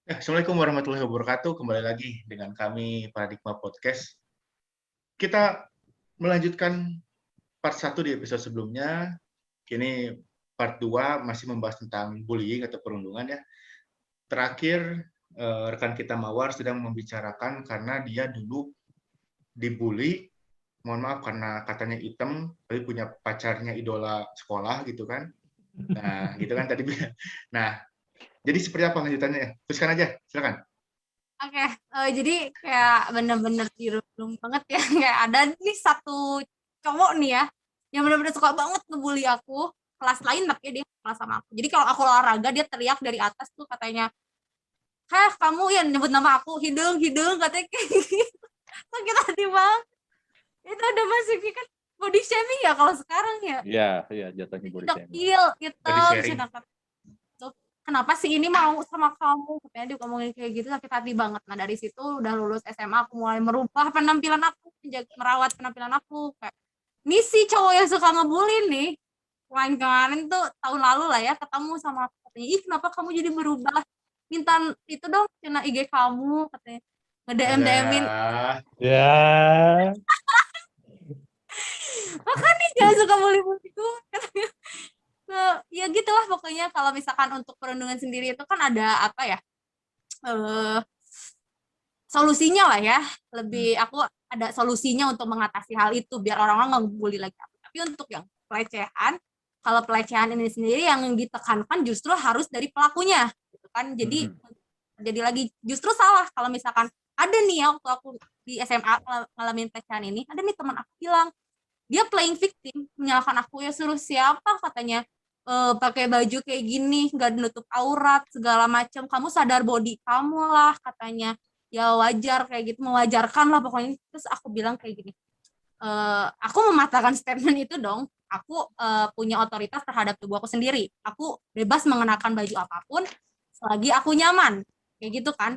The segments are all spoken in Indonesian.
Assalamualaikum warahmatullahi wabarakatuh. Kembali lagi dengan kami Paradigma Podcast. Kita melanjutkan part 1 di episode sebelumnya. Kini part 2 masih membahas tentang bullying atau perundungan ya. Terakhir rekan kita Mawar sedang membicarakan karena dia dulu dibully, mohon maaf karena katanya hitam, tapi punya pacarnya idola sekolah gitu kan. Nah, gitu kan tadi. Nah, jadi seperti apa lanjutannya ya? Teruskan aja, silakan. Oke, jadi kayak bener-bener dirundung banget ya. Kayak ada nih satu cowok nih ya, yang bener-bener suka banget ngebully aku. Kelas lain tapi dia kelas sama aku. Jadi kalau aku olahraga dia teriak dari atas tuh katanya, "Heh, kamu yang nyebut nama aku, hidung, hidung," katanya kayak gitu. Sakit hati banget. Itu udah masuk kan body shaming ya kalau sekarang ya. Iya, iya jatuhnya body shaming. Dekil gitu, Body sharing. kenapa sih ini mau sama kamu, katanya dia ngomongin kayak gitu, sakit hati banget. Nah dari situ udah lulus SMA aku mulai merubah penampilan aku, merawat penampilan aku. Kayak ini sih cowok yang suka ngebully nih, kemarin tuh tahun lalu lah ya, ketemu sama aku, katanya, ih kenapa kamu jadi berubah, minta itu dong kena IG kamu, katanya nge-DM-in. Ya. Makanya jangan suka bully-bully gue, katanya. Ya gitulah pokoknya. Kalau misalkan untuk perundungan sendiri itu kan ada apa ya, solusinya lah ya. Lebih aku ada solusinya untuk mengatasi hal itu biar orang-orang nggak ngebully lagi aku. Tapi untuk yang pelecehan, kalau pelecehan ini sendiri yang ditekankan justru harus dari pelakunya gitu kan. Jadi jadi lagi justru salah kalau misalkan ada nih ya, waktu aku di SMA ngalamin pelecehan ini, ada nih teman aku bilang dia playing victim, menyalahkan aku, ya suruh siapa katanya, pakai baju kayak gini nggak menutup aurat segala macam, kamu sadar body kamu lah katanya, ya wajar kayak gitu, mewajarkan lah pokoknya. Terus aku bilang kayak gini, aku mematahkan statement itu dong. Aku punya otoritas terhadap tubuh aku sendiri, aku bebas mengenakan baju apapun selagi aku nyaman kayak gitu kan.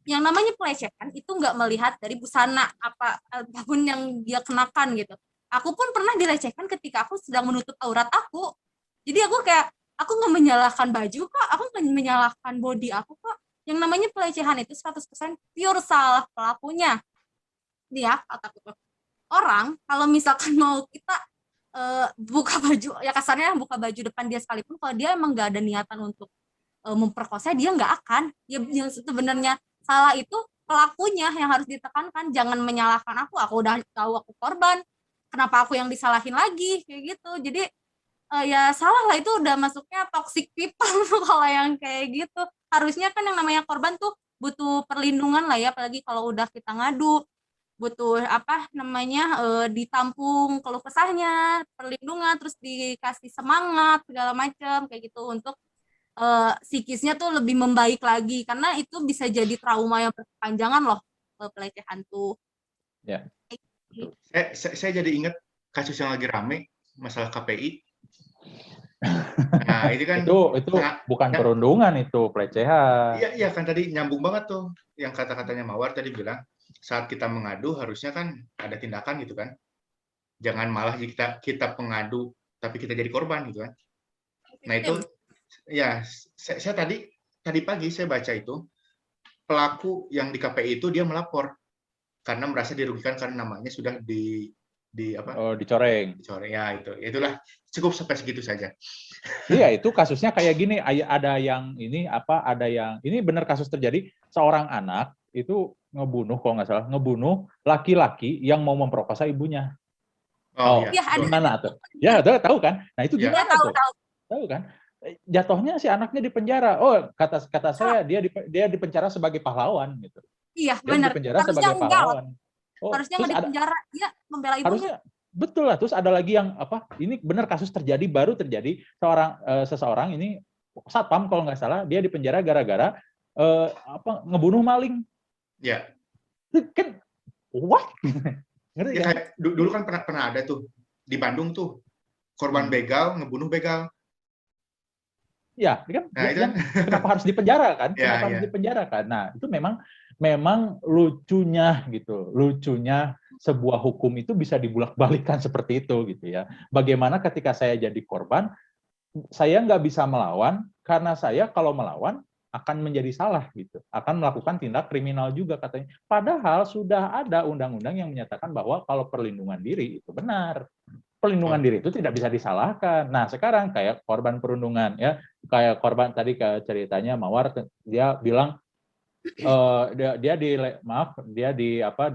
Yang namanya pelecehan itu nggak melihat dari busana apapun yang dia kenakan gitu. Aku pun pernah dilecehkan ketika aku sedang menutup aurat aku. Jadi aku kayak, aku nggak menyalahkan baju kok, aku nggak menyalahkan body aku kok. Yang namanya pelecehan itu 100% pure salah pelakunya. Dia kataku tuh, orang kalau misalkan mau kita buka baju, ya kasarnya buka baju depan dia sekalipun, kalau dia emang nggak ada niatan untuk memperkosa, dia nggak akan. Yang sebenarnya salah itu pelakunya yang harus ditekankan, jangan menyalahkan aku udah tahu aku korban, kenapa aku yang disalahin lagi kayak gitu. Jadi ya salah lah, itu udah masuknya toxic people kalau yang kayak gitu. Harusnya kan yang namanya korban tuh butuh perlindungan lah ya, apalagi kalau udah kita ngadu, butuh apa namanya, ditampung keluh kesahnya, perlindungan, terus dikasih semangat segala macam kayak gitu untuk psikisnya tuh lebih membaik lagi, karena itu bisa jadi trauma yang berkepanjangan loh, pelecehan tuh. Ya. Betul. Saya jadi ingat kasus yang lagi rame, masalah KPI. Nah, itu kan itu bukan perundungan, itu pelecehan. Iya kan tadi nyambung banget tuh yang kata-katanya Mawar tadi bilang, saat kita mengadu harusnya kan ada tindakan gitu kan. Jangan malah kita pengadu tapi kita jadi korban gitu kan. Nah, itu ya saya tadi pagi saya baca itu pelaku yang di KPI itu dia melapor karena merasa dirugikan karena namanya sudah di apa? Oh, dicoreng. Dicoreng ya itu. Itulah cukup sampai segitu saja. Iya, itu kasusnya kayak gini, ada yang ini benar kasus terjadi, seorang anak itu ngebunuh, kalau nggak salah, ngebunuh laki-laki yang mau memperkosa ibunya. Oh iya. Gimana tuh? Ya, tahu kan? Nah, itu Ya. gimana tuh? Tahu kan? Jatuhnya si anaknya di penjara. Oh, kata saya dia di penjara sebagai pahlawan gitu. Iya, Dia benar. di penjara Harusnya sebagai pahlawan. Harusnya nggak di penjara, dia membela ibunya. Harusnya betul lah. Terus ada lagi yang ini benar kasus baru terjadi, seseorang ini satpam kalau nggak salah, dia di penjara gara-gara ngebunuh maling. Ya. Kan what? Ya, kayak dulu kan pernah ada tuh di Bandung tuh korban begal ngebunuh begal. Ya, kan? Nah, kenapa harus dipenjara kan? Ya, kenapa harus dipenjara kan? Nah, itu memang lucunya gitu. Lucunya sebuah hukum itu bisa dibulak-balikan seperti itu gitu ya. Bagaimana ketika saya jadi korban, saya nggak bisa melawan karena saya kalau melawan akan menjadi salah gitu, akan melakukan tindak kriminal juga katanya. Padahal sudah ada undang-undang yang menyatakan bahwa kalau perlindungan diri itu benar. Perlindungan diri itu tidak bisa disalahkan. Nah, sekarang kayak korban perundungan ya, kayak korban tadi ke ceritanya Mawar, dia bilang dia di maaf dia di apa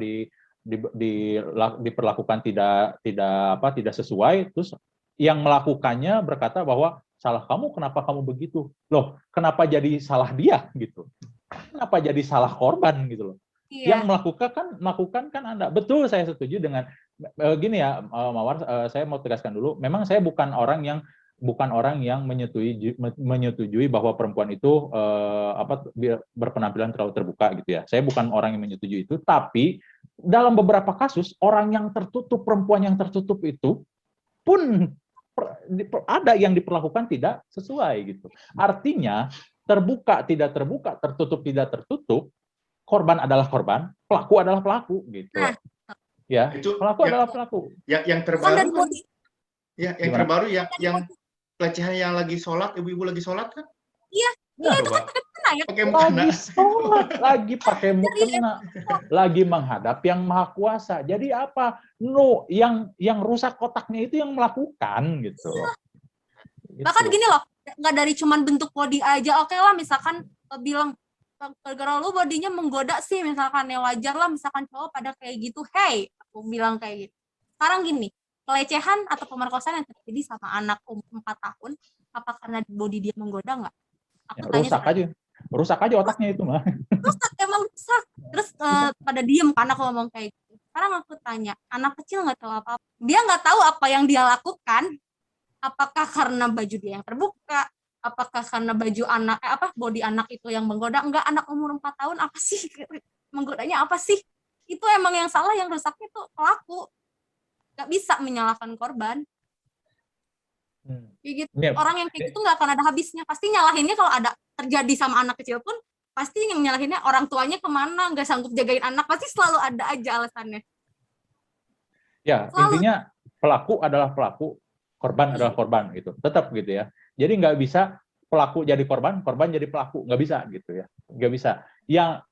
diperlakukan tidak sesuai, terus yang melakukannya berkata bahwa salah kamu, kenapa kamu begitu? Loh, kenapa jadi salah dia gitu? Kenapa jadi salah korban gitu loh? Iya. Yang melakukan kan Anda. Betul, saya setuju dengan gini ya, Mawar, saya mau tegaskan dulu, memang saya bukan orang yang menyetujui bahwa perempuan itu berpenampilan terlalu terbuka gitu ya. Saya bukan orang yang menyetujui itu, tapi dalam beberapa kasus orang yang tertutup, perempuan yang tertutup itu pun ada yang diperlakukan tidak sesuai gitu. Artinya terbuka tidak terbuka, tertutup tidak tertutup, korban adalah korban, pelaku adalah pelaku gitu. Nah, Ya, itu pelaku adalah pelaku. Yang terbaru kan, ya yang terbaru yang pelecehan yang lagi sholat, ibu-ibu lagi sholat kan? Iya, itu kan pakai mukena ya. Pakai mukena. Lagi sholat, lagi pakai mukena, lagi menghadap yang maha kuasa. Jadi apa? No, yang rusak kotaknya itu yang melakukan gitu. Bahkan gini loh, nggak dari cuman bentuk body aja, oke lah misalkan bilang gara-gara lu bodinya menggoda sih, misalkan ya wajar lah misalkan cowok pada kayak gitu. Hey, aku bilang kayak gitu. Sekarang gini, pelecehan atau pemerkosaan yang terjadi sama anak umur 4 tahun, apa karena body dia menggoda nggak? Aku tanya rusak aja otaknya itu mah. Rusak, emang rusak. Terus pada diem kan aku ngomong kayak gitu. Sekarang aku tanya, anak kecil nggak tahu apa-apa. Dia nggak tahu apa yang dia lakukan. Apakah karena baju dia yang terbuka? Apakah karena baju anak body anak itu yang menggoda? Enggak, anak umur 4 tahun apa sih menggodanya apa sih? Itu emang yang salah, yang rusaknya itu pelaku. Nggak bisa menyalahkan korban. Kayak gitu. Orang yang kayak gitu nggak akan ada habisnya. Pasti nyalahinnya kalau ada terjadi sama anak kecil pun, pasti yang nyalahinnya orang tuanya kemana, nggak sanggup jagain anak, pasti selalu ada aja alasannya. Ya, intinya pelaku adalah pelaku, korban adalah korban gitu. Tetap gitu ya. Jadi nggak bisa pelaku jadi korban, korban jadi pelaku, nggak bisa gitu ya. Nggak bisa. Yang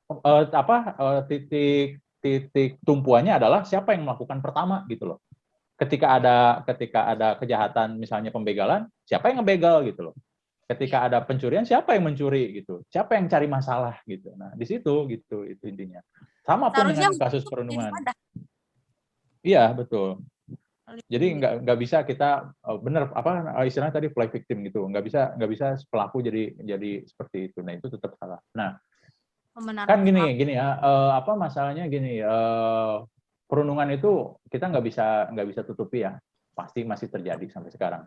titik tumpuannya adalah siapa yang melakukan pertama gitu loh. Ketika ada kejahatan misalnya pembegalan, siapa yang ngebegal gitu loh. Ketika ada pencurian, siapa yang mencuri gitu. Siapa yang cari masalah gitu. Nah, di situ gitu itu intinya. Sama pun dengan kasus perundungan. Iya, betul. Jadi nggak bisa kita benar istilahnya tadi play victim gitu. Nggak bisa pelaku jadi seperti itu. Nah, itu tetap salah. Nah, kan gini ya, masalahnya gini, perundungan itu kita nggak bisa tutupi ya, pasti masih terjadi sampai sekarang,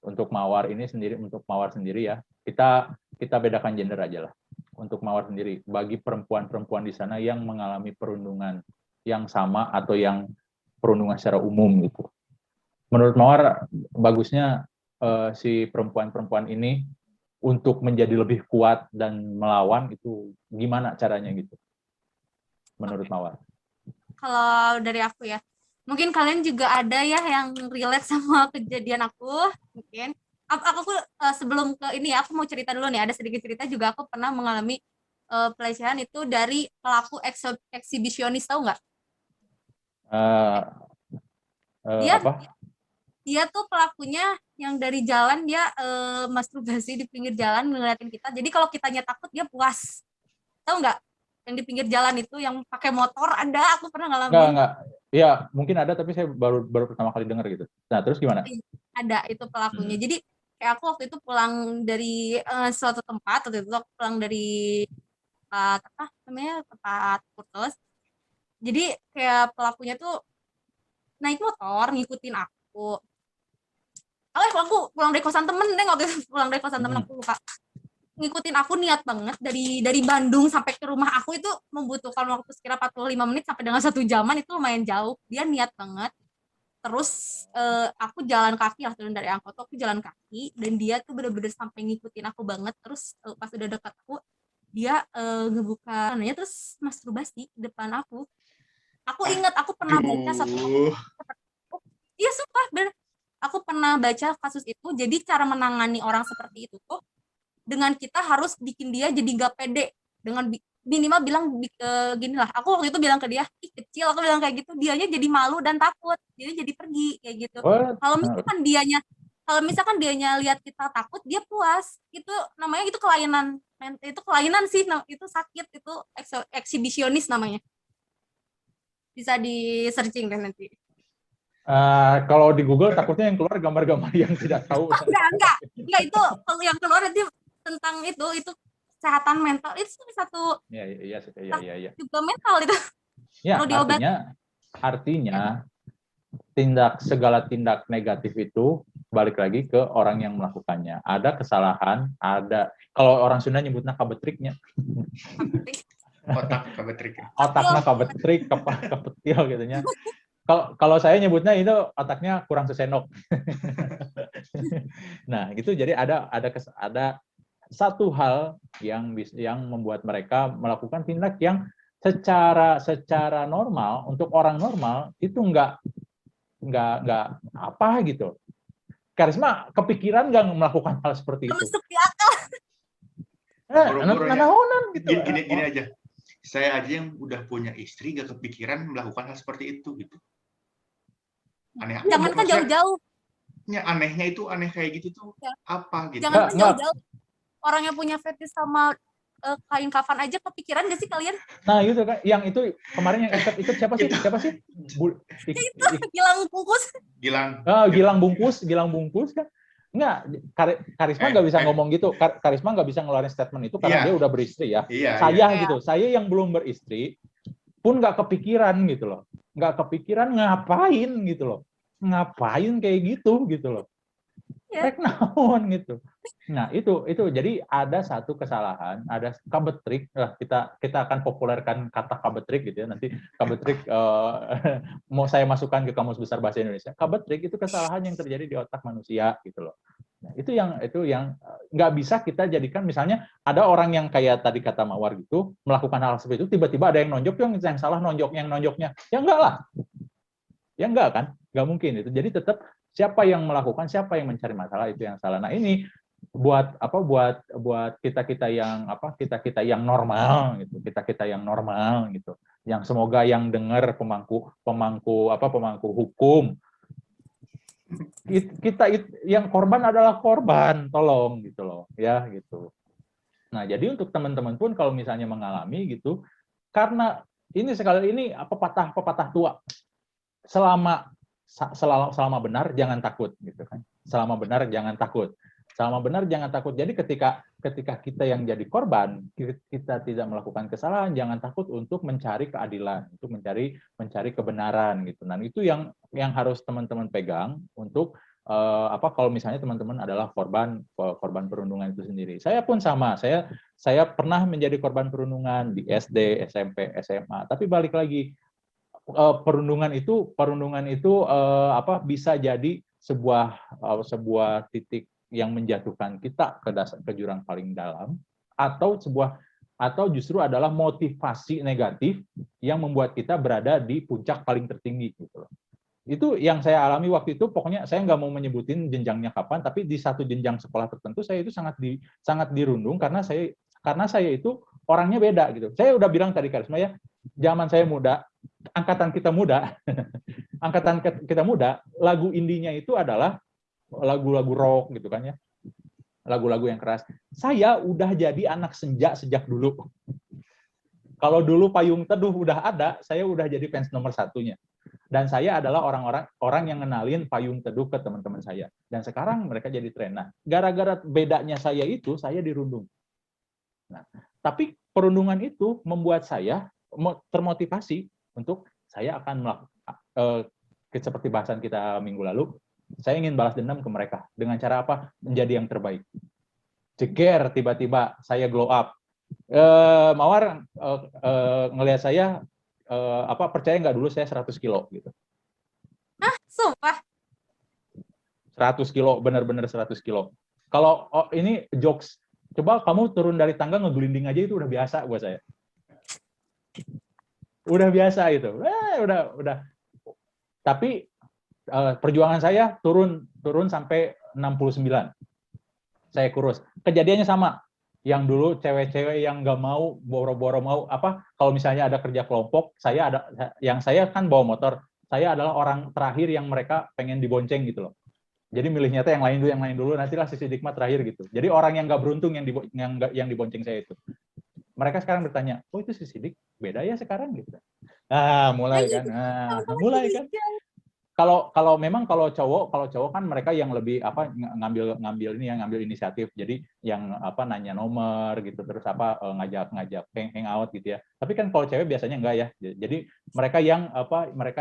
untuk mawar sendiri ya, kita bedakan gender aja lah. Untuk mawar sendiri, bagi perempuan di sana yang mengalami perundungan yang sama atau yang perundungan secara umum gitu, menurut mawar bagusnya si perempuan ini untuk menjadi lebih kuat dan melawan itu gimana caranya gitu menurut Mawar? Kalau dari aku ya, mungkin kalian juga ada ya yang relate sama kejadian aku. Mungkin aku sebelum ke ini ya, aku mau cerita dulu nih, ada sedikit cerita juga. Aku pernah mengalami pelecehan itu dari pelaku eksibisionis, tahu nggak? Dia tuh pelakunya yang dari jalan, dia masturbasi di pinggir jalan ngeliatin kita. Jadi kalau kitanya takut, dia puas. Tahu nggak? Yang di pinggir jalan itu yang pakai motor ada, aku pernah ngalamin. Nggak. Ya, mungkin ada, tapi saya baru pertama kali dengar gitu. Nah, terus gimana? Ada, itu pelakunya. Jadi kayak aku waktu itu pulang dari suatu tempat, waktu itu aku pulang dari tempat kursus. Jadi kayak pelakunya tuh naik motor ngikutin aku. Aku pulang dari kosan temen waktu itu temen aku lupa. Ngikutin aku niat banget dari Bandung sampai ke rumah aku itu membutuhkan waktu sekitar 45 menit sampai dengan 1 jaman, itu lumayan jauh. Dia niat banget. Terus aku jalan kaki lah, turun dari angkot aku jalan kaki, dan dia tuh bener-bener sampai ngikutin aku banget. Terus pas udah dekat aku, dia ngebuka nanya terus masturbasi di depan aku. Aku ingat aku pernah baca satu. Iya sumpah bener. aku pernah baca kasus itu. Jadi cara menangani orang seperti itu tuh dengan kita harus bikin dia jadi nggak pede, dengan minimal bilang gini lah, aku waktu itu bilang ke dia, ih kecil, aku bilang kayak gitu, dianya jadi malu dan takut, jadi pergi kayak gitu. Kalau misalkan dianya lihat kita takut, dia puas, itu namanya itu kelainan sih, itu sakit, itu eksibisionis namanya. Bisa di searching deh nanti. Kalau di Google takutnya yang keluar gambar-gambar yang tidak tahu. Enggak, itu kalau yang keluar nanti tentang itu kesehatan mental, itu satu. Iya. Juga mental itu. Ya, Kalau artinya segala tindak negatif itu balik lagi ke orang yang melakukannya. Ada kesalahan, kalau orang Sunda nyebutnya kabetriknya. Otak kabetrik. Otaknya kabetrik, kepetil gitu nya. Kalau saya nyebutnya itu otaknya kurang sesendok. Nah, gitu. Jadi ada satu hal yang membuat mereka melakukan tindak yang secara normal untuk orang normal itu enggak apa gitu. Karisma kepikiran nggak melakukan hal seperti itu? Masuk di akal. Gitu. Gini aja. Saya aja yang udah punya istri gak kepikiran melakukan hal seperti itu gitu. Aneh. Jangankan jauh-jauh. Ya, anehnya itu aneh kayak gitu tuh apa gitu. Jangankan jauh-jauh. Orang yang punya fetish sama kain kafan aja kepikiran gak sih kalian? Nah itu kan, yang itu kemarin yang ikut siapa sih? Itu Gilang bungkus. Gilang bungkus kan? Enggak, Karisma nggak bisa ngomong gitu. Karisma nggak bisa ngeluarin statement itu karena dia udah beristri ya. Gitu. Saya yang belum beristri pun nggak kepikiran gitu loh. Nggak kepikiran ngapain gitu loh. Ngapain kayak gitu loh. Rek naon gitu. Nah, itu jadi ada satu kesalahan, ada kabetrik. Kita akan populerkan kata kabetrik gitu ya. Nanti kabetrik mau saya masukkan ke Kamus Besar Bahasa Indonesia. Kabetrik itu kesalahan yang terjadi di otak manusia gitu loh. Nah, itu yang nggak bisa kita jadikan, misalnya ada orang yang kayak tadi kata Mawar gitu, melakukan hal seperti itu, tiba-tiba ada yang nonjok, yang salah nonjoknya. Ya enggak lah. Ya enggak kan? Nggak mungkin itu. Jadi tetap siapa yang melakukan, siapa yang mencari masalah, itu yang salah. Nah, ini buat kita yang normal gitu. Yang semoga yang dengar pemangku hukum, kita yang korban adalah korban, tolong gitu loh, ya gitu. Nah, jadi untuk teman-teman pun kalau misalnya mengalami gitu, karena ini sekali ini pepatah tua, selama benar jangan takut gitu kan. Selama benar jangan takut. Jadi ketika kita yang jadi korban, kita tidak melakukan kesalahan, jangan takut untuk mencari keadilan, untuk mencari kebenaran gitu. Dan itu yang harus teman-teman pegang untuk kalau misalnya teman-teman adalah korban perundungan itu sendiri. Saya pun sama. Saya pernah menjadi korban perundungan di SD, SMP, SMA. Tapi balik lagi, perundungan itu bisa jadi sebuah titik yang menjatuhkan kita ke jurang paling dalam, atau justru adalah motivasi negatif yang membuat kita berada di puncak paling tertinggi gitu. Itu yang saya alami waktu itu. Pokoknya saya nggak mau menyebutin jenjangnya kapan, tapi di satu jenjang sekolah tertentu saya itu sangat dirundung karena saya itu orangnya beda gitu. Saya udah bilang tadi Karisma ya, zaman saya muda, angkatan kita muda, lagu indinya itu adalah lagu-lagu rock gitu kan ya, lagu-lagu yang keras. Saya udah jadi anak senja sejak dulu. Kalau dulu Payung Teduh udah ada, saya udah jadi fans nomor satunya. Dan saya adalah orang yang ngenalin Payung Teduh ke teman-teman saya. Dan sekarang mereka jadi tren. Nah, gara-gara bedanya saya itu, saya dirundung. Nah, tapi perundungan itu membuat saya termotivasi untuk saya akan melakukan, seperti bahasan kita minggu lalu, saya ingin balas dendam ke mereka. Dengan cara apa? Menjadi yang terbaik. Ceger, tiba-tiba saya glow up. Mawar ngelihat saya, percaya nggak dulu saya 100 kilo gitu. Sumpah? 100 kilo, benar-benar 100 kilo. Kalau ini jokes, coba kamu turun dari tangga ngegelinding aja itu udah biasa buat saya. Udah biasa itu. Udah. Tapi perjuangan saya turun sampai 69. Saya kurus. Kejadiannya sama. Yang dulu cewek-cewek yang nggak mau, boro-boro mau kalau misalnya ada kerja kelompok, saya kan bawa motor. Saya adalah orang terakhir yang mereka pengen dibonceng gitu loh. Jadi milihnya tuh yang lain dulu, nantilah si Sidik mah terakhir gitu. Jadi orang yang nggak beruntung yang dibonceng saya itu. Mereka sekarang bertanya, oh itu si Sidik beda ya sekarang gitu. Mulai kan. Mulai kan. Kalau memang kalau cowok kan mereka yang lebih ngambil inisiatif. Jadi yang nanya nomor gitu, terus ngajak hangout gitu ya. Tapi kan kalau cewek biasanya enggak ya. Jadi mereka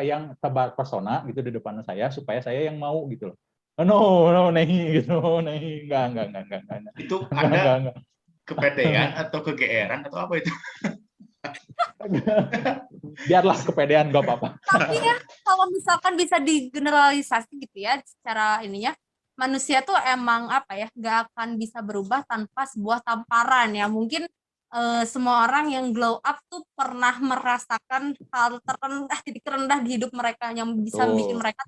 yang tebar pesona gitu di depan saya supaya saya yang mau gitu loh. No, Nehi gitu, Nehi enggak. Itu Anda kepedean atau kegeeran atau apa itu? Biarlah kepedean, gak apa-apa. Tapi ya kalau misalkan bisa digeneralisasi gitu ya, secara ininya manusia tuh emang nggak akan bisa berubah tanpa sebuah tamparan ya. Mungkin semua orang yang glow up tuh pernah merasakan hal terendah, titik terendah di hidup mereka yang bisa bikin mereka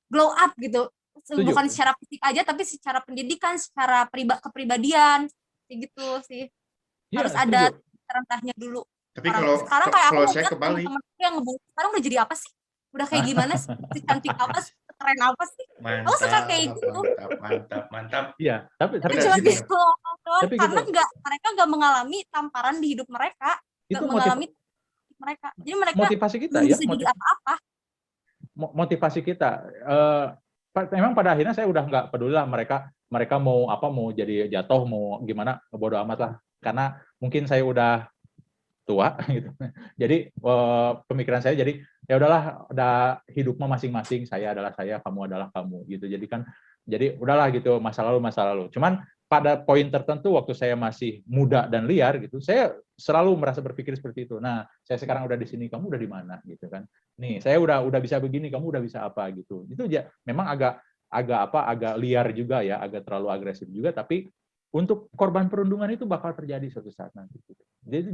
glow up gitu. Bukan secara fisik aja, tapi secara pendidikan, secara kepribadian, kayak gitu sih. Harus ada terendahnya dulu. Tapi sekarang kayak aku saya kembali teman-teman yang ngebully sekarang udah jadi apa sih? Udah kayak gimana sih? Si cantik apa sih? Keren apa sih? Mantap, suka kayak gitu. Mantap. Iya, tapi cuma gitu doang, karena mereka nggak mengalami tamparan di hidup mereka, nggak mengalami mereka. Jadi mereka motivasi kita bisa jadi apa-apa. Motivasi kita. Memang pada akhirnya saya udah nggak peduli lah mereka mau jadi jatuh, mau gimana, bodo amat lah. Karena mungkin saya udah tua gitu. Jadi pemikiran saya jadi ya udahlah, udah hidupnya masing-masing, saya adalah saya, kamu adalah kamu gitu. Jadi udahlah gitu, masa lalu. Cuman pada poin tertentu waktu saya masih muda dan liar gitu, saya selalu merasa berpikir seperti itu. Nah, saya sekarang udah di sini, kamu udah di mana gitu kan. Nih, saya udah bisa begini, kamu udah bisa apa gitu. Itu ya memang agak liar juga ya, agak terlalu agresif juga, tapi untuk korban perundungan itu bakal terjadi suatu saat nanti. Jadi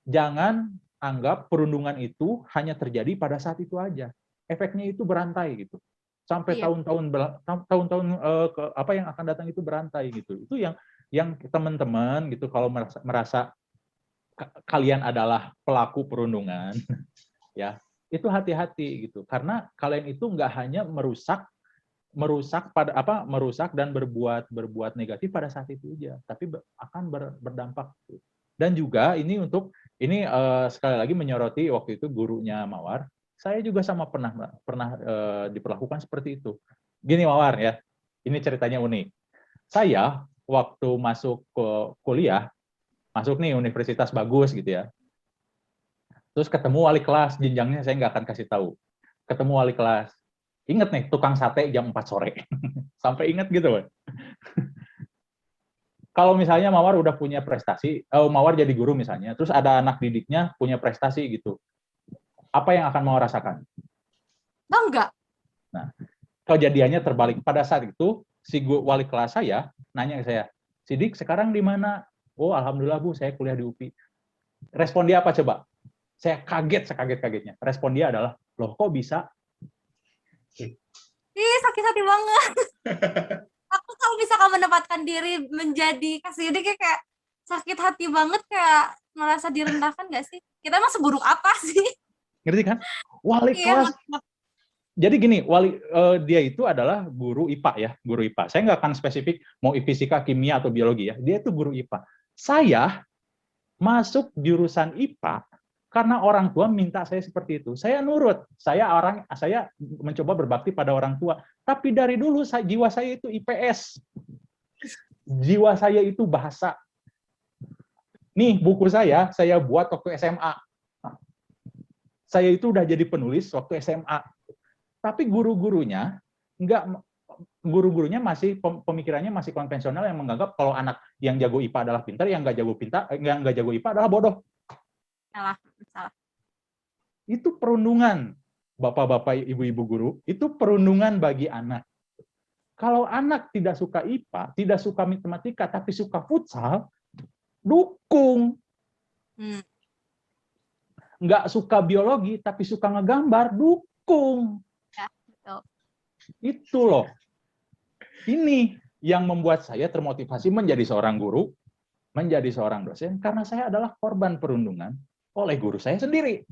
jangan anggap perundungan itu hanya terjadi pada saat itu aja. Efeknya itu berantai gitu. Sampai tahun-tahun yang akan datang itu berantai gitu. Itu yang teman-teman gitu, kalau merasa kalian adalah pelaku perundungan ya, itu hati-hati gitu. Karena kalian itu nggak hanya merusak dan berbuat negatif pada saat itu aja, tapi akan berdampak. Dan juga ini sekali lagi menyoroti waktu itu gurunya Mawar, saya juga sama pernah diperlakukan seperti itu. Gini Mawar ya, ini ceritanya unik. Saya waktu masuk ke kuliah, masuk nih universitas bagus gitu ya, terus ketemu wali kelas, jenjangnya saya nggak akan kasih tahu. Ketemu wali kelas, inget nih, tukang sate jam 4 sore. Sampai inget gitu, Pak. Kalau misalnya Mawar udah punya prestasi, Mawar jadi guru misalnya, terus ada anak didiknya punya prestasi gitu, apa yang akan Mawar rasakan? Bangga. Nah, kejadiannya terbalik. Pada saat itu, si wali kelas saya nanya ke saya, Sidik sekarang di mana? Oh, alhamdulillah Bu, saya kuliah di UPI. Respon dia apa coba? Saya sekaget-kagetnya. Respon dia adalah, loh kok bisa? Ih, sakit hati banget. Aku kalau misalkan menempatkan diri menjadi Kak Sidik kayak sakit hati banget, kayak merasa direndahkan nggak sih? Kita emang seburuk apa sih? Ngerti kan? Wali kelas. Jadi gini, dia itu adalah guru IPA ya, guru IPA. Saya nggak akan spesifik mau fisika, kimia atau biologi ya. Dia itu guru IPA. Saya masuk jurusan IPA karena orang tua minta saya seperti itu. Saya nurut. Saya mencoba berbakti pada orang tua. Tapi dari dulu jiwa saya itu IPS. Jiwa saya itu bahasa. Nih buku saya buat waktu SMA. Saya itu udah jadi penulis waktu SMA. Tapi guru-gurunya masih pemikirannya masih konvensional, yang menganggap kalau anak yang jago IPA adalah pintar, yang nggak jago IPA adalah bodoh. Salah. Itu perundungan, bapak-bapak, ibu-ibu guru, itu perundungan bagi anak. Kalau anak tidak suka IPA, tidak suka matematika, tapi suka futsal, dukung. Nggak suka biologi, tapi suka ngegambar, dukung. didukung. Ya, betul. Itu loh. Ini yang membuat saya termotivasi menjadi seorang guru, menjadi seorang dosen, karena saya adalah korban perundungan oleh guru saya sendiri.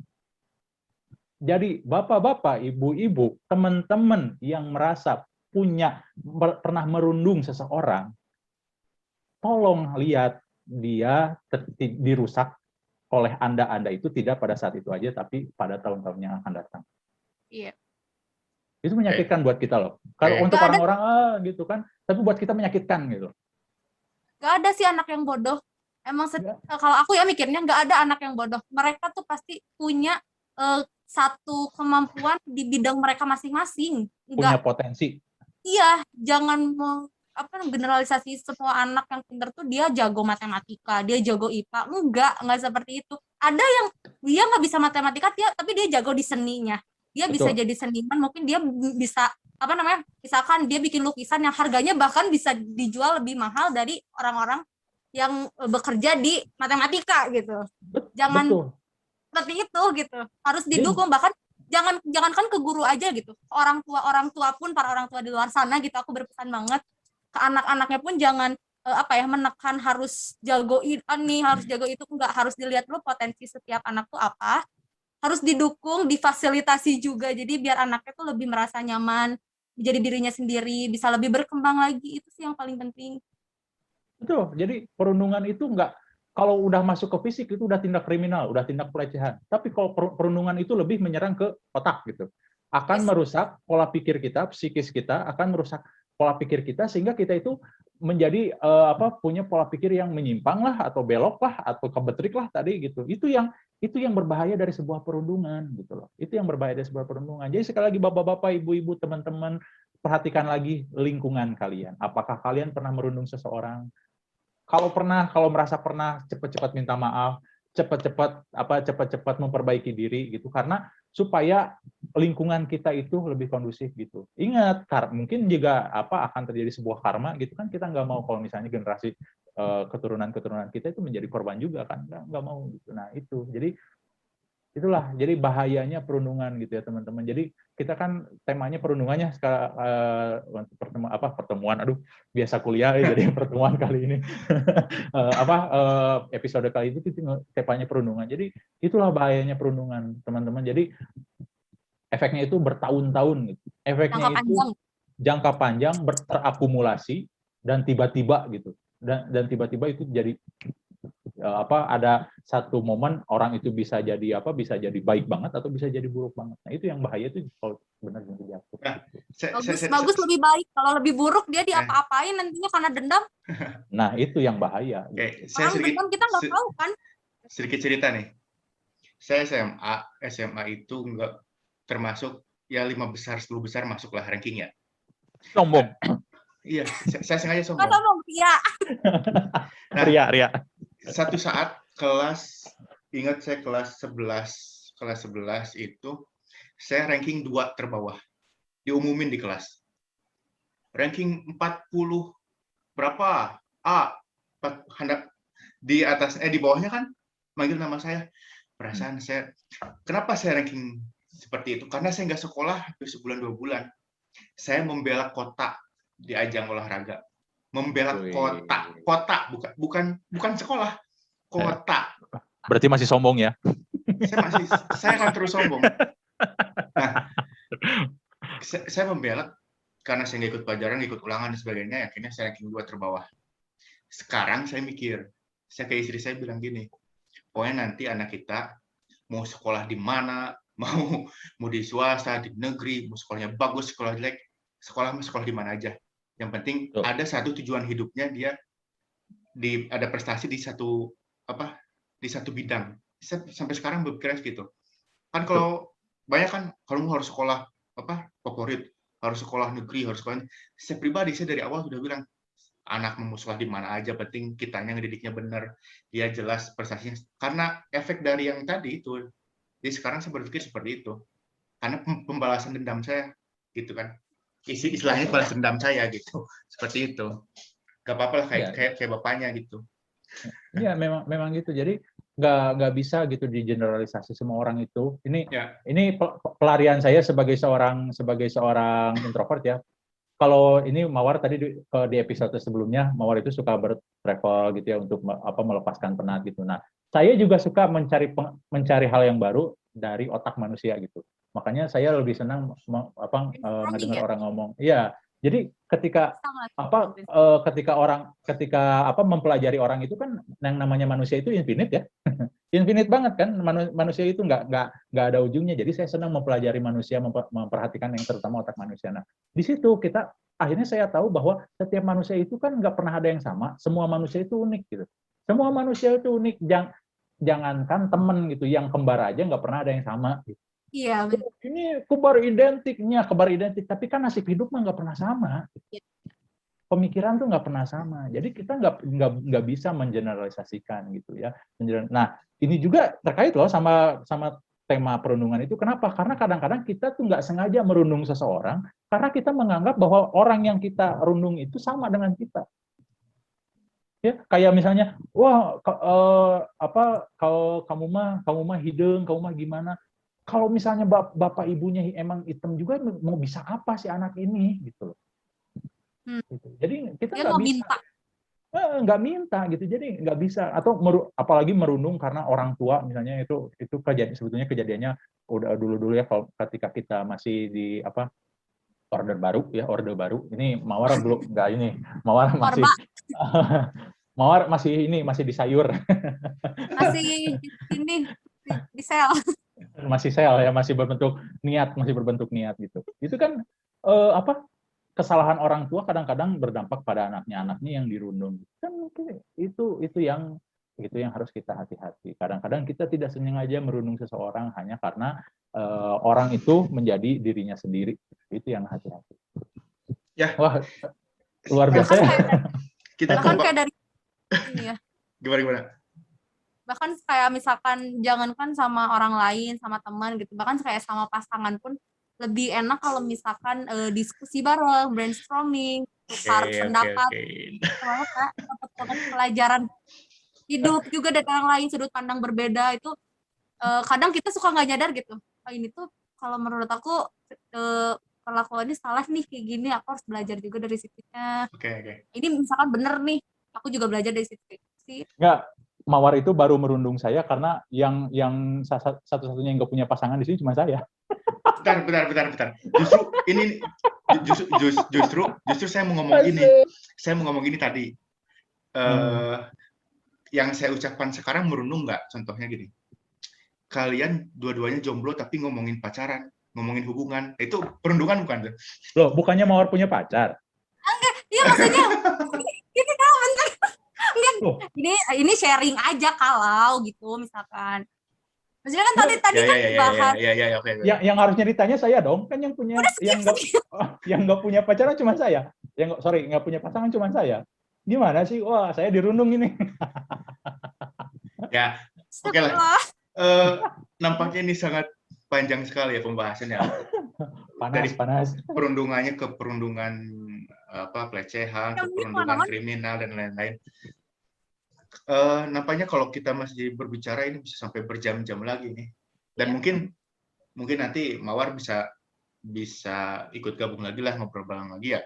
Jadi bapak-bapak, ibu-ibu, teman-teman yang merasa pernah merundung seseorang, tolong lihat dia dirusak oleh Anda itu tidak pada saat itu aja, tapi pada tahun-tahun yang akan datang. Iya. Itu menyakitkan buat kita loh. Kalau untuk Nggak ada. orang-orang gitu kan, tapi buat kita menyakitkan gitu. Gak ada sih anak yang bodoh. Emang kalau aku ya mikirnya nggak ada anak yang bodoh. Mereka tuh pasti punya satu kemampuan di bidang mereka masing-masing. Punya potensi. Iya, jangan generalisasi semua anak yang pintar tuh dia jago matematika, dia jago IPA. Enggak seperti itu. Ada yang dia nggak bisa matematika, tapi dia jago di seninya. Dia bisa jadi seniman, mungkin dia bisa misalkan dia bikin lukisan yang harganya bahkan bisa dijual lebih mahal dari orang-orang yang bekerja di matematika gitu. Jangan seperti itu gitu. Harus didukung, bahkan jangankan ke guru aja gitu. Orang tua pun, para orang tua di luar sana gitu, aku berpesan banget ke anak-anaknya pun jangan menekan harus jago ini, harus jago itu. Enggak, harus dilihat dulu potensi setiap anak tuh apa. Harus didukung, difasilitasi juga, jadi biar anaknya tuh lebih merasa nyaman, menjadi dirinya sendiri, bisa lebih berkembang lagi. Itu sih yang paling penting. Betul, jadi perundungan itu enggak, kalau udah masuk ke fisik itu udah tindak kriminal, udah tindak pelecehan. Tapi kalau perundungan itu lebih menyerang ke otak gitu. Akan merusak pola pikir kita, psikis kita, akan merusak pola pikir kita sehingga kita itu menjadi punya pola pikir yang menyimpang lah, atau belok lah, atau kebetrik lah tadi gitu. Itu yang berbahaya dari sebuah perundungan gitu loh. Itu yang berbahaya dari sebuah perundungan. Jadi sekali lagi bapak-bapak, ibu-ibu, teman-teman, perhatikan lagi lingkungan kalian. Apakah kalian pernah merundung seseorang? Kalau merasa pernah, cepat-cepat minta maaf, cepat-cepat memperbaiki diri gitu, karena supaya lingkungan kita itu lebih kondusif gitu. Ingat, mungkin juga akan terjadi sebuah karma gitu kan, kita nggak mau kalau misalnya generasi keturunan kita itu menjadi korban juga kan, nggak mau gitu. Nah itu, jadi itulah jadi bahayanya perundungan gitu ya teman-teman. Jadi kita kan temanya perundungannya sekarang pertemuan, biasa kuliah ya, jadi pertemuan kali ini episode kali itu temanya perundungan. Jadi itulah bahayanya perundungan teman-teman. Jadi efeknya itu bertahun-tahun gitu. Efeknya itu jangka panjang terakumulasi dan tiba-tiba gitu. Dan tiba-tiba itu jadi ada satu momen orang itu bisa jadi baik banget atau bisa jadi buruk banget. Nah itu yang bahaya itu kalau benar yang diatur. Bagus lebih baik. Kalau lebih buruk dia diapa-apain nantinya karena dendam. Nah itu yang bahaya. Orang dendam kita nggak tahu kan. Sedikit cerita nih. Saya SMA itu nggak termasuk ya 5 besar 10 besar masuklah rankingnya. Sombong. Iya, saya sengaja sombong. Sombong, iya. Nah, ria. Satu saat ingat saya kelas 11 itu saya ranking 2 terbawah. Diumumin di kelas. Ranking 40 berapa? Hendak di bawahnya kan manggil nama saya. Perasaan saya, kenapa saya ranking seperti itu? Karena saya nggak sekolah sebulan 2 bulan. Saya membela kota di ajang olahraga. Membela kota, bukan sekolah, kota. Berarti masih sombong ya? Saya akan terus sombong. Nah, saya membela karena saya nggak ikut pelajaran, nggak ikut ulangan dan sebagainya. Akhirnya saya ranking 2 terbawah. Sekarang saya mikir, saya ke istri saya bilang gini, pokoknya nanti anak kita mau sekolah di mana, mau di swasta, di negeri, mau sekolahnya bagus, sekolah jelek, sekolah di mana aja. Yang penting ada satu tujuan hidupnya, dia ada prestasi di satu bidang. Saya sampai sekarang berpikir gitu. Kan kalau banyak kan kalau harus sekolah favorit, harus sekolah negeri, harus sekolah. Saya pribadi dari awal sudah bilang anak mau sekolah di mana aja, penting kitanya ngedidiknya benar, dia jelas prestasinya. Karena efek dari yang tadi itu. Jadi sekarang saya berpikir seperti itu. Karena pembalasan dendam saya gitu kan. Istilahnya balas dendam saya gitu, seperti itu. Gak apa-apa lah kayak bapaknya gitu. Iya memang gitu. Jadi nggak bisa gitu digeneralisasi semua orang itu. Ya. Ini pelarian saya sebagai seorang introvert ya. Kalau ini Mawar tadi di episode sebelumnya, Mawar itu suka bertravel gitu ya untuk melepaskan penat gitu. Nah, saya juga suka mencari hal yang baru dari otak manusia gitu. Makanya saya lebih senang ngedengar orang ngomong. Iya. Jadi ketika mempelajari orang itu kan yang namanya manusia itu infinite ya. Infinite banget kan, manusia itu nggak ada ujungnya. Jadi saya senang mempelajari manusia, memperhatikan yang terutama otak manusia. Nah, di situ akhirnya saya tahu bahwa setiap manusia itu kan nggak pernah ada yang sama. Semua manusia itu unik gitu. Semua manusia itu unik. Jangankan temen gitu, yang kembar aja nggak pernah ada yang sama. Gitu. Iya. Ini kembar identik, tapi kan nasib hidup mah nggak pernah sama. Pemikiran tuh nggak pernah sama. Jadi kita nggak bisa mengeneralisasikan gitu ya. Nah, ini juga terkait loh sama tema perundungan itu. Kenapa? Karena kadang-kadang kita tuh nggak sengaja merundung seseorang karena kita menganggap bahwa orang yang kita rundung itu sama dengan kita. Ya, kayak misalnya, wah, kalau kamu mah hidung, kamu mah gimana? Kalau misalnya bapak ibunya emang hitam juga, mau bisa apa si anak ini gitu loh. Gitu. Jadi kita nggak minta gitu, jadi nggak bisa. Atau apalagi merundung karena orang tua misalnya, itu sebetulnya kejadiannya udah dulu ya, ketika kita masih di orde baru. Ini Mawar belum nggak ini, Mawar masih Mawar masih di sayur. Masih ini di sel. Masih sel ya, masih berbentuk niat gitu. Itu kan kesalahan orang tua kadang-kadang berdampak pada anaknya yang dirundung. Kan itu yang harus kita hati-hati. Kadang-kadang kita tidak sengaja merundung seseorang hanya karena orang itu menjadi dirinya sendiri. Itu yang hati-hati. Ya. Wah, luar biasa ya. Kita kayak dari ini ya. Gimana? Bahkan kayak misalkan jangankan sama orang lain, sama teman gitu, bahkan kayak sama pasangan pun lebih enak kalau misalkan diskusi bareng, brainstorming, tukar pendapat, dapat pelajaran hidup juga dari orang lain, sudut pandang berbeda itu kadang kita suka nggak nyadar gitu. Ini tuh kalau menurut aku perlakuannya salah nih kayak gini, aku harus belajar juga dari situnya. Ini misalkan bener nih, aku juga belajar dari situ sih. Nggak, Mawar itu baru merundung saya karena yang satu-satunya yang nggak punya pasangan di sini cuma saya. Bentar. Justru saya mau ngomong gini tadi. Yang saya ucapkan sekarang merundung nggak? Contohnya gini. Kalian dua-duanya jomblo tapi ngomongin pacaran, ngomongin hubungan. Itu perundungan bukan? Loh, bukannya Mawar punya pacar? Enggak, iya maksudnya. Ini tahu bentar. Ini sharing aja kalau gitu misalkan. Maksudnya kan tadi bahas. Yang harusnya ditanya saya dong, kan yang punya yang nggak punya pacaran cuma saya. Nggak punya pasangan cuma saya. Gimana sih? Wah, saya dirundung ini. Ya, oke lah. Nampaknya ini sangat panjang sekali ya pembahasannya. Panas. Perundungannya ke perundungan pelecehan, ke perundungan kriminal dan lain-lain. Nampaknya kalau kita masih berbicara ini bisa sampai berjam-jam lagi nih. Dan mungkin nanti Mawar bisa ikut gabung lagi lah, ngobrol bareng lagi ya.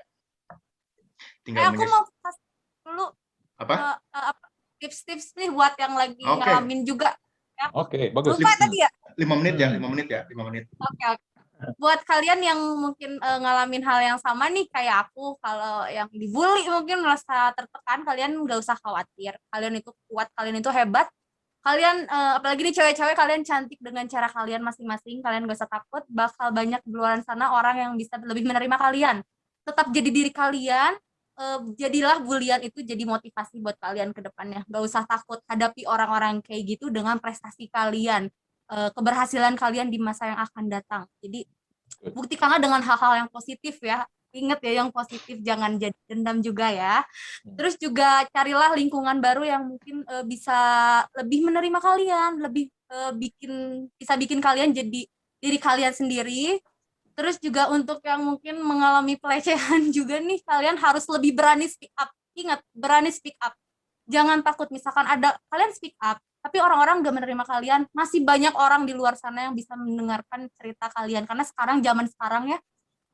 Tinggal aku mau kasih dulu tips-tips nih buat yang lagi ngalamin juga. Ya. Oke, bagus. Lupa tadi ya? 5 menit. Oke. Buat kalian yang mungkin ngalamin hal yang sama nih kayak aku, kalau yang dibully mungkin merasa tertekan, kalian nggak usah khawatir. Kalian itu kuat, kalian itu hebat. Kalian apalagi nih cewek-cewek, kalian cantik dengan cara kalian masing-masing. Kalian nggak usah takut, bakal banyak di luar sana orang yang bisa lebih menerima kalian. Tetap jadi diri kalian. Jadilah bulian itu jadi motivasi buat kalian ke depannya. Nggak usah takut hadapi orang-orang kayak gitu dengan prestasi kalian. Keberhasilan kalian di masa yang akan datang. Jadi buktikanlah dengan hal-hal yang positif ya. Ingat ya, yang positif, jangan jadi dendam juga ya. Terus juga carilah lingkungan baru yang mungkin bisa lebih menerima kalian, lebih bisa bikin kalian jadi diri kalian sendiri. Terus juga untuk yang mungkin mengalami pelecehan juga nih, kalian harus lebih berani speak up. Ingat, berani speak up. Jangan takut, misalkan ada kalian speak up, tapi orang-orang nggak menerima kalian. Masih banyak orang di luar sana yang bisa mendengarkan cerita kalian, karena sekarang zaman sekarang ya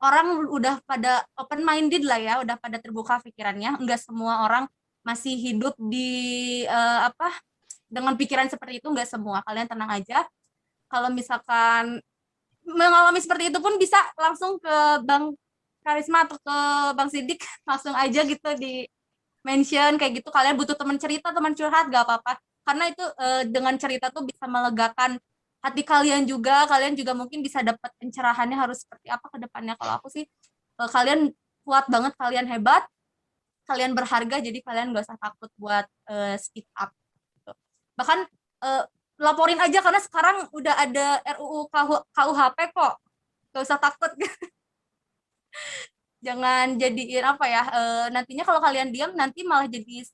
orang udah pada open minded lah ya, udah pada terbuka pikirannya. Nggak semua orang masih hidup di dengan pikiran seperti itu, nggak semua. Kalian tenang aja. Kalau misalkan mengalami seperti itu pun bisa langsung ke Bang Karisma atau ke Bang Sidik, langsung aja gitu di mention kayak gitu. Kalian butuh teman cerita, teman curhat, gak apa-apa. Karena itu dengan cerita tuh bisa melegakan hati kalian juga. Kalian juga mungkin bisa dapat pencerahannya harus seperti apa ke depannya. Kalau aku sih kalian kuat banget, kalian hebat, kalian berharga, jadi kalian gak usah takut buat speak up. Gitu. Bahkan laporin aja, karena sekarang udah ada RUU KUHP kok. Gak usah takut. Jangan jadiin nantinya kalau kalian diam nanti malah jadi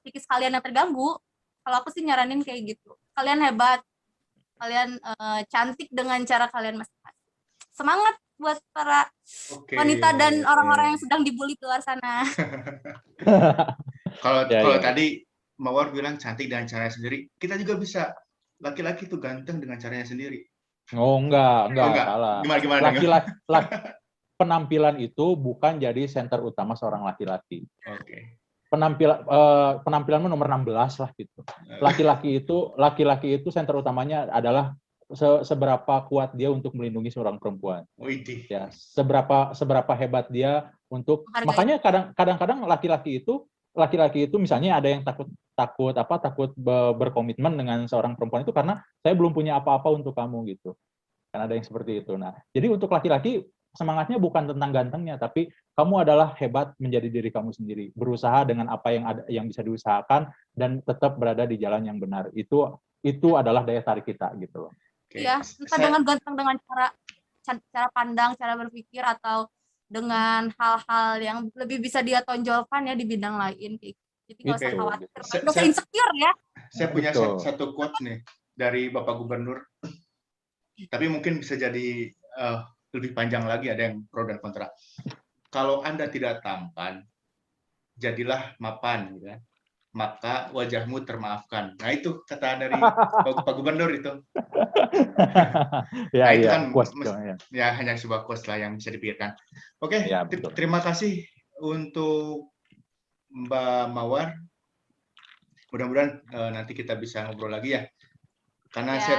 psikis kalian yang terganggu. Kalau aku sih nyaranin kayak gitu. Kalian hebat, kalian cantik dengan cara kalian masing-masing. Semangat buat para wanita dan orang-orang yang sedang dibully di luar sana. Kalau tadi Mawar bilang cantik dengan caranya sendiri, kita juga bisa. Laki-laki tuh ganteng dengan caranya sendiri. Oh, enggak, salah. Gimana? Laki-laki penampilan itu bukan jadi center utama seorang laki-laki. Oke. Penampilanmu nomor 16 lah gitu. Laki-laki itu center utamanya adalah seberapa kuat dia untuk melindungi seorang perempuan. Ya, seberapa hebat dia untuk makanya kadang-kadang laki-laki itu misalnya ada yang takut berkomitmen dengan seorang perempuan itu karena saya belum punya apa-apa untuk kamu gitu. Kan ada yang seperti itu. Nah, jadi untuk laki-laki semangatnya bukan tentang gantengnya, tapi kamu adalah hebat menjadi diri kamu sendiri, berusaha dengan apa yang bisa diusahakan dan tetap berada di jalan yang benar. Itu adalah daya tarik kita gitu loh. Iya, entah dengan ganteng, dengan cara pandang, cara berpikir, atau dengan hal-hal yang lebih bisa dia tonjolkan ya di bidang lain. Jadi nggak usah khawatir, nggak usah insecure ya. Saya punya satu quote nih dari Bapak Gubernur, tapi mungkin bisa jadi lebih panjang lagi, ada yang pro dan kontra. Kalau Anda tidak tampan, jadilah mapan, gitu ya. Maka wajahmu termaafkan. Nah, itu kata dari Pak Gubernur itu. Ya, nah, itu kan ya hanya sebuah quote lah yang bisa dipikirkan. Oke, ya, terima kasih untuk Mbak Mawar. Mudah-mudahan nanti kita bisa ngobrol lagi ya. Karena saya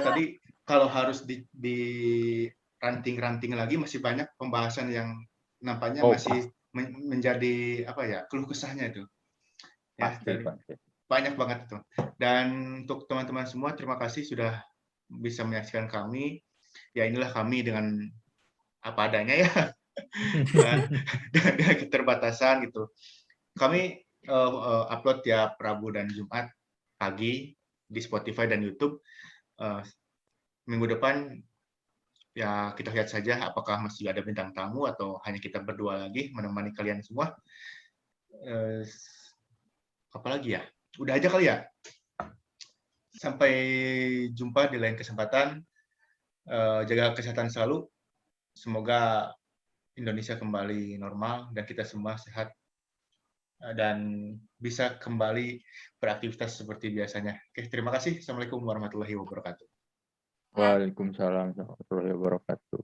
tadi kalau harus di ranting-ranting lagi masih banyak pembahasan yang nampaknya masih menjadi keluh kesahnya itu. Ya, pasti. Banyak banget itu. Dan untuk teman-teman semua, terima kasih sudah bisa menyaksikan kami. Ya, inilah kami dengan apa adanya ya. Dengan keterbatasan gitu. Kami upload tiap Rabu dan Jumat pagi di Spotify dan YouTube. Minggu depan ya kita lihat saja apakah masih ada bintang tamu atau hanya kita berdua lagi menemani kalian semua. Apalagi ya? Udah aja kali ya. Sampai jumpa di lain kesempatan. Jaga kesehatan selalu. Semoga Indonesia kembali normal dan kita semua sehat dan bisa kembali beraktivitas seperti biasanya. Oke, terima kasih. Assalamualaikum warahmatullahi wabarakatuh. Waalaikumsalam warahmatullahi wabarakatuh.